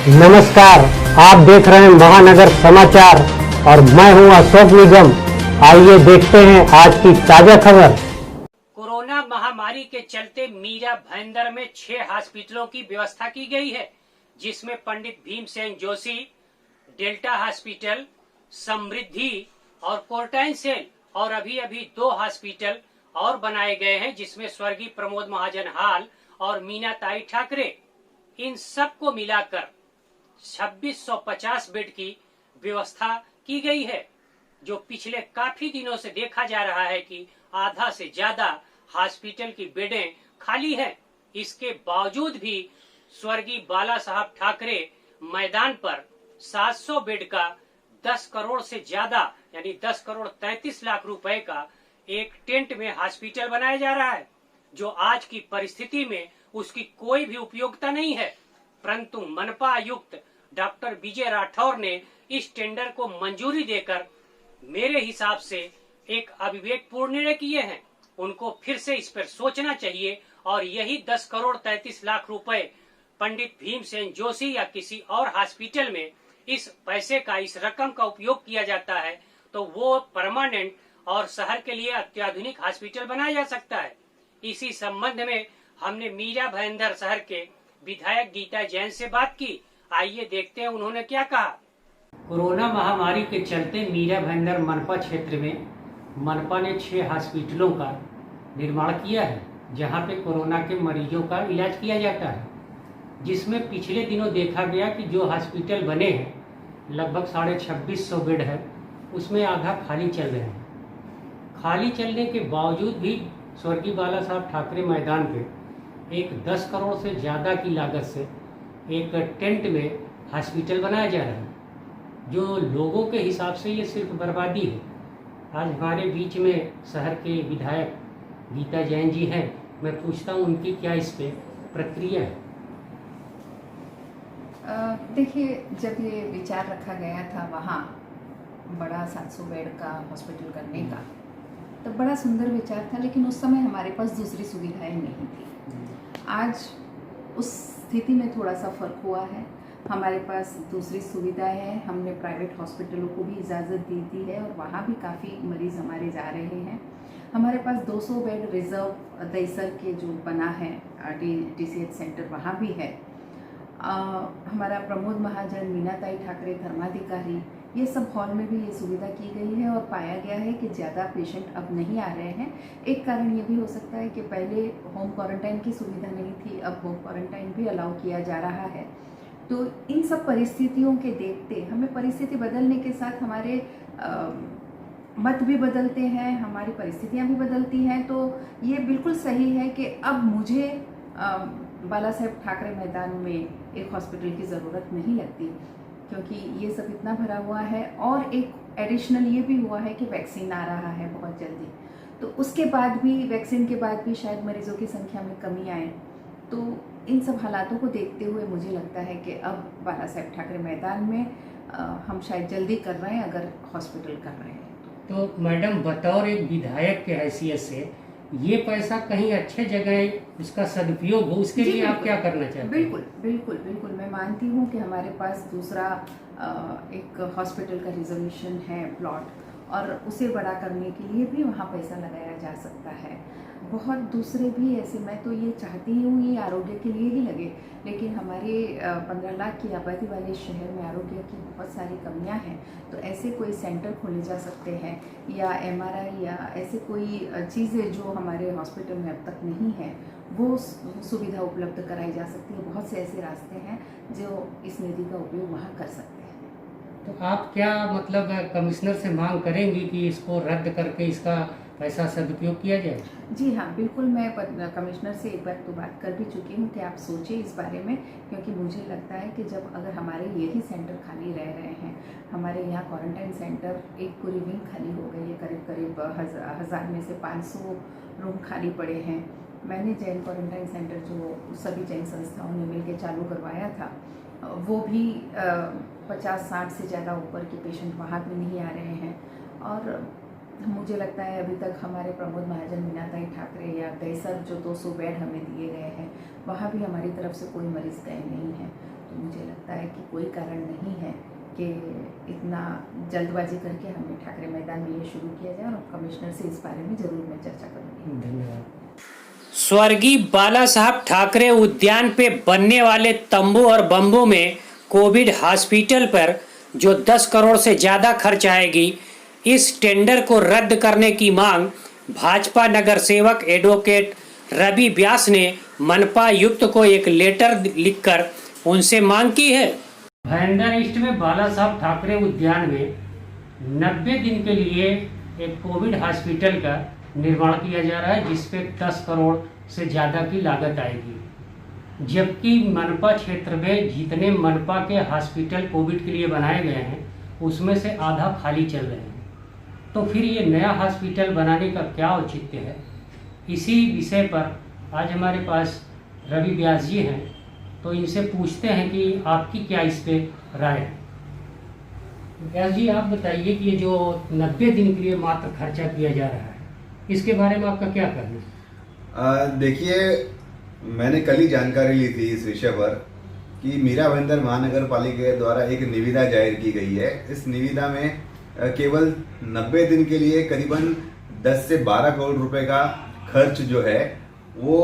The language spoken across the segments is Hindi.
नमस्कार, आप देख रहे हैं महानगर समाचार और मैं हूं अशोक निगम। आइए देखते हैं आज की ताजा खबर। कोरोना महामारी के चलते मीरा भाईंदर में 6 हॉस्पिटलों की व्यवस्था की गई है, जिसमें पंडित भीमसेन जोशी, डेल्टा हॉस्पिटल, समृद्धि और क्वारंटाइन सेल और अभी 2 हॉस्पिटल और बनाए गए हैं, जिसमें स्वर्गीय प्रमोद महाजन हॉल और मीनाताई ठाकरे। इन सब को मिलाकर 2650 बेड की व्यवस्था की गई है, जो पिछले काफी दिनों से देखा जा रहा है कि आधा से ज्यादा हॉस्पिटल की बेडें खाली हैं। इसके बावजूद भी स्वर्गीय बाला साहब ठाकरे मैदान पर 700 बेड का 10 करोड़ से ज्यादा यानी 10 करोड़ 33 लाख रुपए का एक टेंट में हॉस्पिटल बनाया जा रहा है, जो आज की परिस्थिति में उसकी कोई भी उपयोगिता नहीं है। परंतु मनपा आयुक्त डॉक्टर विजय राठौर ने इस टेंडर को मंजूरी देकर मेरे हिसाब से एक अविवेकपूर्ण निर्णय किए हैं। उनको फिर से इस पर सोचना चाहिए और यही 10 करोड़ 33 लाख रुपए पंडित भीमसेन जोशी या किसी और हॉस्पिटल में इस पैसे का, इस रकम का उपयोग किया जाता है तो वो परमानेंट और शहर के लिए अत्याधुनिक हॉस्पिटल बनाया जा सकता है। इसी संबंध में हमने मीरा भाईंदर शहर के विधायक गीता जैन से बात की। आइए देखते हैं उन्होंने क्या कहा। कोरोना महामारी के चलते मीरा भाईंदर मनपा क्षेत्र में मनपा ने 6 हॉस्पिटलों का निर्माण किया है, जहां पे कोरोना के मरीजों का इलाज किया जाता है, जिसमें पिछले दिनों देखा गया कि जो हॉस्पिटल बने हैं लगभग 2650 बेड है, उसमें आधा खाली चल रहे हैं। खाली चलने के बावजूद भी स्वर्गीय बाला साहब ठाकरे मैदान पे एक 10 करोड़ से ज़्यादा की लागत से एक टेंट में हॉस्पिटल बनाया जा रहा है, जो लोगों के हिसाब से ये सिर्फ बर्बादी है। आज हमारे बीच में शहर के विधायक गीता जैन जी हैं, मैं पूछता हूँ उनकी क्या इस पे प्रक्रिया है। देखिए, जब ये विचार रखा गया था वहाँ बड़ा 700 बेड का हॉस्पिटल करने का, तो बड़ा सुंदर विचार था, लेकिन उस समय हमारे पास दूसरी सुविधाएं नहीं थी। आज उस स्थिति में थोड़ा सा फर्क हुआ है। हमारे पास दूसरी सुविधाएं हैं। हमने प्राइवेट हॉस्पिटलों को भी इजाज़त दे दी है और वहाँ भी काफ़ी मरीज़ हमारे जा रहे हैं। हमारे पास 200 बेड रिजर्व दहीसर के जो बना है DCH सेंटर, वहाँ भी है। हमारा प्रमोद महाजन, मीनाताई ठाकरे धर्माधिकारी, ये सब हॉल में भी ये सुविधा की गई है और पाया गया है कि ज़्यादा पेशेंट अब नहीं आ रहे हैं। एक कारण ये भी हो सकता है कि पहले होम क्वारंटाइन की सुविधा नहीं थी, अब होम क्वारंटाइन भी अलाउ किया जा रहा है। तो इन सब परिस्थितियों के देखते हमें परिस्थिति बदलने के साथ हमारे मत भी बदलते हैं, हमारी परिस्थितियाँ भी बदलती हैं। तो ये बिल्कुल सही है कि अब मुझे बाला साहेब ठाकरे मैदान में एक हॉस्पिटल की ज़रूरत नहीं लगती, क्योंकि ये सब इतना भरा हुआ है। और एक एडिशनल ये भी हुआ है कि वैक्सीन आ रहा है बहुत जल्दी, तो उसके बाद भी, वैक्सीन के बाद भी शायद मरीजों की संख्या में कमी आए। तो इन सब हालातों को देखते हुए मुझे लगता है कि अब बाला साहेब ठाकरे मैदान में हम शायद जल्दी कर रहे हैं अगर हॉस्पिटल कर रहे हैं। तो मैडम, बतौर एक विधायक के हैसियत से ये पैसा कहीं अच्छे जगह उसका सदुपयोग हो, उसके लिए आप क्या करना चाहते हैं? बिल्कुल बिल्कुल बिल्कुल, मैं मानती हूँ कि हमारे पास दूसरा एक हॉस्पिटल का रिजर्वेशन है प्लॉट, और उसे बड़ा करने के लिए भी वहाँ पैसा लगाया जा सकता है। बहुत दूसरे भी ऐसे, मैं तो ये चाहती हूँ ये आरोग्य के लिए ही लगे, लेकिन हमारे 15 लाख की आबादी वाले शहर में आरोग्य की बहुत सारी कमियां हैं। तो ऐसे कोई सेंटर खोले जा सकते हैं, या MRI या ऐसे कोई चीज़ें जो हमारे हॉस्पिटल में अब तक नहीं है, वो सुविधा उपलब्ध कराई जा सकती है। बहुत से ऐसे रास्ते हैं जो इस निधि का उपयोग वहाँ कर सकते हैं। तो आप क्या मतलब कमिश्नर से मांग करेंगी कि इसको रद्द करके इसका पैसा सदुपयोग किया जाए? जी हाँ, बिल्कुल। मैं कमिश्नर से एक बार तो बात कर भी चुकी हूँ कि आप सोचें इस बारे में, क्योंकि मुझे लगता है कि जब अगर हमारे यही सेंटर खाली रह रहे हैं, हमारे यहाँ क्वारंटाइन सेंटर एक पूरी विंग खाली हो गई है, करीब करीब 1000 में से 500 रूम खाली पड़े हैं। मैंने जैन क्वारंटाइन सेंटर जो सभी जैन संस्थाओं ने मिलकर चालू करवाया था, वो भी 50-60 से ज़्यादा ऊपर के पेशेंट वहाँ भी नहीं आ रहे हैं। और मुझे लगता है अभी तक हमारे प्रमोद महाजन, मीनाताई ठाकरे या दहीसर जो 200 बेड हमें दिए गए हैं, वहाँ भी हमारी तरफ से कोई मरीज़ गए नहीं हैं। तो मुझे लगता है है कि कोई कारण नहीं है कि इतना जल्दबाजी करके हमने ठाकरे मैदान में ये शुरू किया जाए, और कमिश्नर से इस बारे में जरूर मैं चर्चा करूँगी। धन्यवाद। स्वर्गीय बाला साहब ठाकरे उद्यान पे बनने वाले तंबू और बम्बू में कोविड हॉस्पिटल पर जो 10 करोड़ से ज़्यादा खर्च आएगी, इस टेंडर को रद्द करने की मांग भाजपा नगर सेवक एडवोकेट रवि व्यास ने मनपा आयुक्त को एक लेटर लिखकर उनसे मांग की है। भयंदर ईस्ट में बाला साहब ठाकरे उद्यान में 90 दिन के लिए एक कोविड हॉस्पिटल का निर्माण किया जा रहा है, जिस पे 10 करोड़ से ज़्यादा की लागत आएगी, जबकि मनपा क्षेत्र में जितने मनपा के हॉस्पिटल कोविड के लिए बनाए गए हैं उसमें से आधा खाली चल रहे हैं। तो फिर ये नया हॉस्पिटल बनाने का क्या औचित्य है? इसी विषय पर आज हमारे पास रवि व्यास जी हैं, तो इनसे पूछते हैं कि आपकी क्या इस पे राय है। व्यास जी, आप बताइए कि ये जो 90 दिन के लिए मात्र खर्चा किया जा रहा है, इसके बारे में आपका क्या कहना है? देखिए, मैंने कल ही जानकारी ली थी इस विषय पर कि मीरा भाईंदर महानगर पालिका द्वारा एक निविदा जाहिर की गई है। इस निविदा में केवल 90 दिन के लिए करीबन 10 से 12 करोड़ रुपए का खर्च जो है वो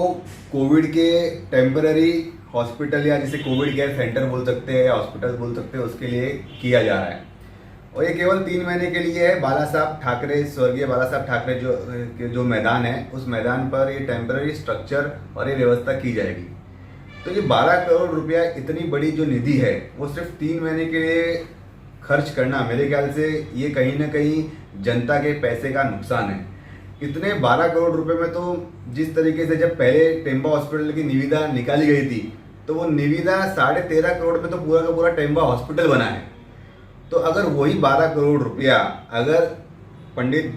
कोविड के टेम्पररी हॉस्पिटल या जिसे कोविड केयर सेंटर बोल सकते हैं या हॉस्पिटल बोल सकते हैं उसके लिए किया जा रहा है, और ये केवल 3 महीने के लिए है। बाला साहब ठाकरे, स्वर्गीय बाला साहब ठाकरे जो मैदान है, उस मैदान पर ये टेम्पररी स्ट्रक्चर और ये व्यवस्था की जाएगी। तो ये 12 करोड़ रुपया इतनी बड़ी जो निधि है वो सिर्फ 3 महीने के लिए खर्च करना, मेरे ख्याल से ये कहीं ना कहीं जनता के पैसे का नुकसान है। इतने 12 करोड़ रुपए में तो जिस तरीके से जब पहले टेम्बा हॉस्पिटल की निविदा निकाली गई थी तो वो निविदा 13.5 करोड़ में तो पूरा का पूरा टेम्बा हॉस्पिटल बना है। तो अगर वही 12 करोड़ रुपया अगर पंडित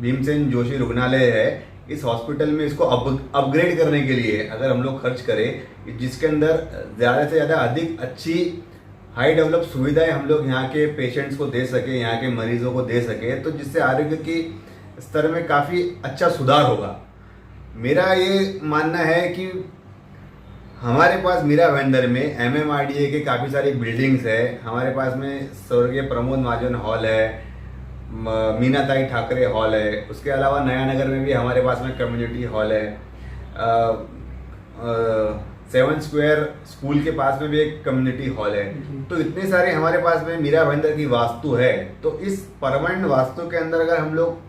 भीमसेन जोशी रुग्णालय है, इस हॉस्पिटल में इसको अपग्रेड करने के लिए अगर हम लोग खर्च करें, जिसके अंदर ज़्यादा से ज़्यादा अधिक अच्छी हाई डेवलप सुविधाएं हम लोग यहाँ के पेशेंट्स को दे सके, यहाँ के मरीजों को दे सके, तो जिससे आरोग्य की स्तर में काफ़ी अच्छा सुधार होगा। मेरा ये मानना है कि हमारे पास मीरा भाईंदर में MMRDA के काफ़ी सारी बिल्डिंग्स है। हमारे पास में स्वर्गीय प्रमोद महाजन हॉल है, मीनाताई ठाकरे हॉल है, उसके अलावा नया नगर में भी हमारे पास में कम्युनिटी हॉल है, 7 स्क्वायर स्कूल के पास में भी एक कम्युनिटी हॉल है। तो इतने सारे हमारे पास में मीरा भाईंदर की वास्तु है। तो इस परमानेंट वास्तु के अंदर अगर हम लोग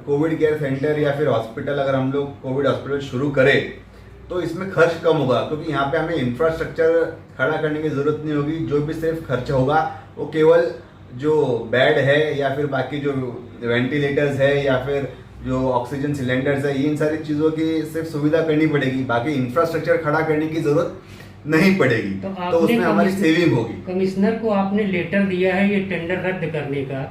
कोविड केयर सेंटर या फिर हॉस्पिटल, अगर हम लोग कोविड हॉस्पिटल शुरू करें तो इसमें खर्च कम होगा, क्योंकि यहाँ पे हमें इंफ्रास्ट्रक्चर खड़ा करने की जरूरत नहीं होगी। जो भी सिर्फ खर्च होगा वो केवल जो बेड है या फिर बाकी जो वेंटिलेटर्स है या फिर जो ऑक्सीजन सिलेंडर्स है, इन सारी चीज़ों की सिर्फ सुविधा करनी पड़ेगी, बाकी इंफ्रास्ट्रक्चर खड़ा करने की जरूरत नहीं पड़ेगी। तो उसमें हमारी सेविंग होगी। कमिश्नर को आपने लेटर दिया है ये टेंडर रद्द करने का,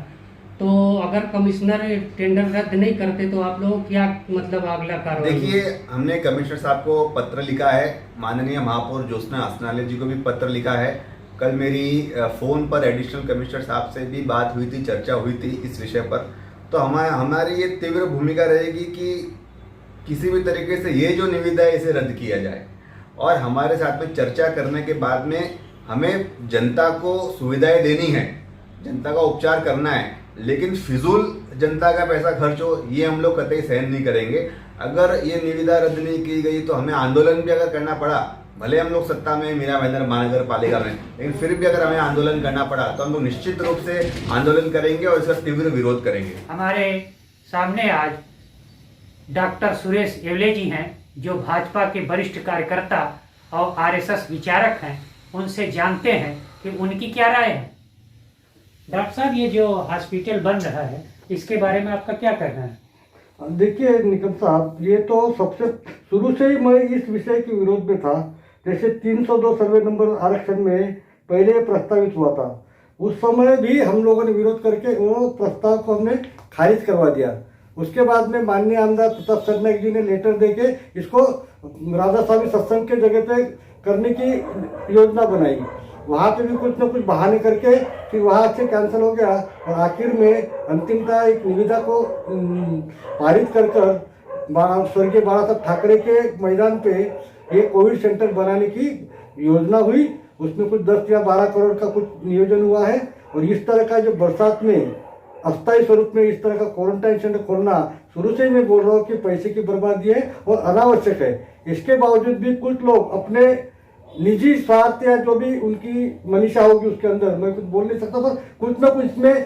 तो अगर कमिश्नर टेंडर रद्द नहीं करते तो आप लोग क्या मतलब अगला कार्रवाई? देखिए, हमने कमिश्नर साहब को पत्र लिखा है, माननीय महापौर ज्योत्सना हसनालय जी को भी पत्र लिखा है। कल मेरी फोन पर एडिशनल कमिश्नर साहब से भी बात हुई थी, चर्चा हुई थी इस विषय पर। तो हमारी ये तीव्र भूमिका रहेगी कि किसी भी तरीके से ये जो निविदा है इसे रद्द किया जाए, और हमारे साथ में चर्चा करने के बाद में हमें जनता को सुविधाएं देनी है, जनता का उपचार करना है, लेकिन फिजूल जनता का पैसा खर्च हो ये हम लोग कतई सहन नहीं करेंगे। अगर ये निविदा रद्द नहीं की गई तो हमें आंदोलन भी अगर करना पड़ा, भले हम लोग सत्ता में मीरा भाईंदर महानगर पालिका में, लेकिन फिर भी अगर हमें आंदोलन करना पड़ा तो हम लोग निश्चित रूप से आंदोलन करेंगे और इसका तीव्र विरोध करेंगे। हमारे सामने आज डॉक्टर सुरेश येवले जी हैं, जो भाजपा के वरिष्ठ कार्यकर्ता और RSS विचारक हैं। उनसे जानते हैं कि उनकी क्या राय है। डॉक्टर साहब, ये जो हॉस्पिटल बन रहा है इसके बारे में आपका क्या कहना है? देखिए निकम साहब, ये तो सबसे शुरू से ही मैं इस विषय के विरोध में था। जैसे 302 सर्वे नंबर आरक्षण में पहले प्रस्तावित हुआ था, उस समय भी हम लोगों ने विरोध करके वो प्रस्ताव को हमने खारिज करवा दिया। उसके बाद में माननीय आमदार प्रताप सरनाईक जी ने लेटर देके इसको राधा स्वामी सत्संग के जगह पे करने की योजना बनाई। वहाँ पे भी कुछ न कुछ बहाने करके फिर वहाँ से कैंसिल हो गया, और आखिर में अंतिमतः एक निविदा को पारित कर स्वर्गीय बाला साहब ठाकरे के मैदान पे ये कोविड सेंटर बनाने की योजना हुई, उसमें कुछ 10 या 12 करोड़ का कुछ नियोजन हुआ है। और इस तरह का जो बरसात में अस्थायी स्वरूप में इस तरह का क्वारंटाइन सेंटर खोलना शुरू से ही मैं बोल रहा हूँ कि पैसे की बर्बादी है और अनावश्यक है। इसके बावजूद भी कुछ लोग अपने निजी स्वार्थ या जो भी उनकी मनीषा होगी उसके अंदर, मैं कुछ बोल नहीं सकता, पर कुछ ना कुछ इसमें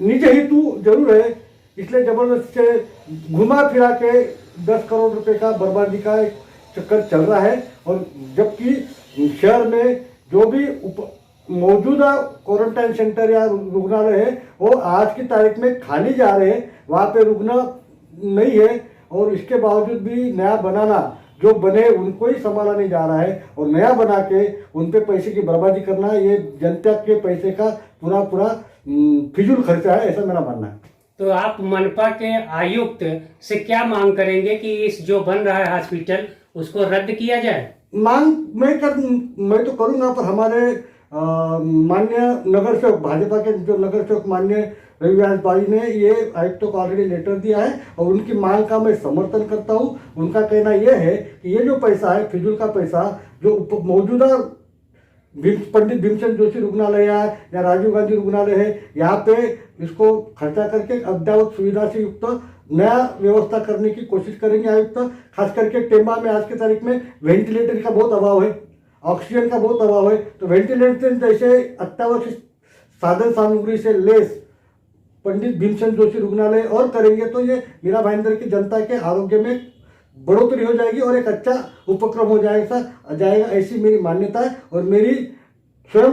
निजी हेतु जरूर है, इसलिए जबरदस्ती से घुमा फिरा के 10 करोड़ रुपए का बर्बादी का एक चक्कर चल रहा है। और जबकि शहर में जो भी मौजूदा क्वारंटाइन सेंटर या रुग्णालय है वो आज की तारीख में खाली जा रहे हैं, वहाँ पे रुग्ण नहीं है। और इसके बावजूद भी नया बनाना, जो बने उनको ही संभाला नहीं जा रहा है और नया बना के उन पे पैसे की बर्बादी करना, ये जनता के पैसे का पूरा फिजूल खर्चा है, ऐसा मेरा मानना है। तो आप मनपा के आयुक्त से क्या मांग करेंगे कि इस जो बन रहा है हॉस्पिटल उसको रद्द किया जाए? मांग मैं तो करूंगा, पर हमारे माननीय नगर सेवक, भाजपा के जो नगर सेवक माननीय रविव्यास भाई ने ये आयुक्तों को ऑलरेडी लेटर दिया है और उनकी मांग का मैं समर्थन करता हूँ। उनका कहना यह है कि ये जो पैसा है, फिजूल का पैसा, जो मौजूदा पंडित भीमसेन जोशी रुग्णालय या राजीव गांधी रुग्णालय है, यहाँ पे इसको खर्चा करके अद्ययावत सुविधा से युक्त नया व्यवस्था करने की कोशिश करेंगे आयुक्त। खास करके टेम्बा में आज की तारीख में वेंटिलेटर का बहुत अभाव है, ऑक्सीजन का बहुत अभाव है, तो वेंटिलेटर जैसे अत्यावश्यक साधन सामग्री से लेस पंडित भीमसेन जोशी रुग्णालय और करेंगे तो ये मीरा भाईंदर की जनता के आरोग्य में बढ़ोतरी हो जाएगी और एक अच्छा उपक्रम हो जाएगा, ऐसी मेरी मान्यता है। और मेरी स्वयं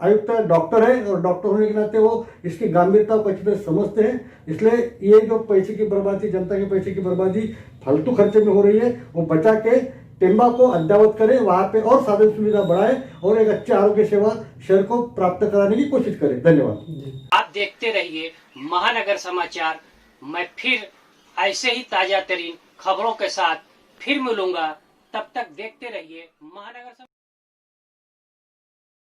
आयुक्त डॉक्टर है और डॉक्टर होने के नाते वो इसकी गंभीरता को अच्छी तरह समझते हैं, इसलिए ये जो पैसे की बर्बादी, जनता के पैसे की बर्बादी फालतू खर्चे में हो रही है, वो बचा के टेम्बा को अद्ययावत करें, वहाँ पे और साधन सुविधा बढ़ाएं और एक अच्छी आरोग्य सेवा शहर को प्राप्त कराने की कोशिश करें। धन्यवाद। आप देखते रहिए महानगर समाचार। मैं फिर ऐसे ही ताजा तरीन खबरों के साथ फिर मिलूंगा, तब तक देखते रहिए महानगर समाचार।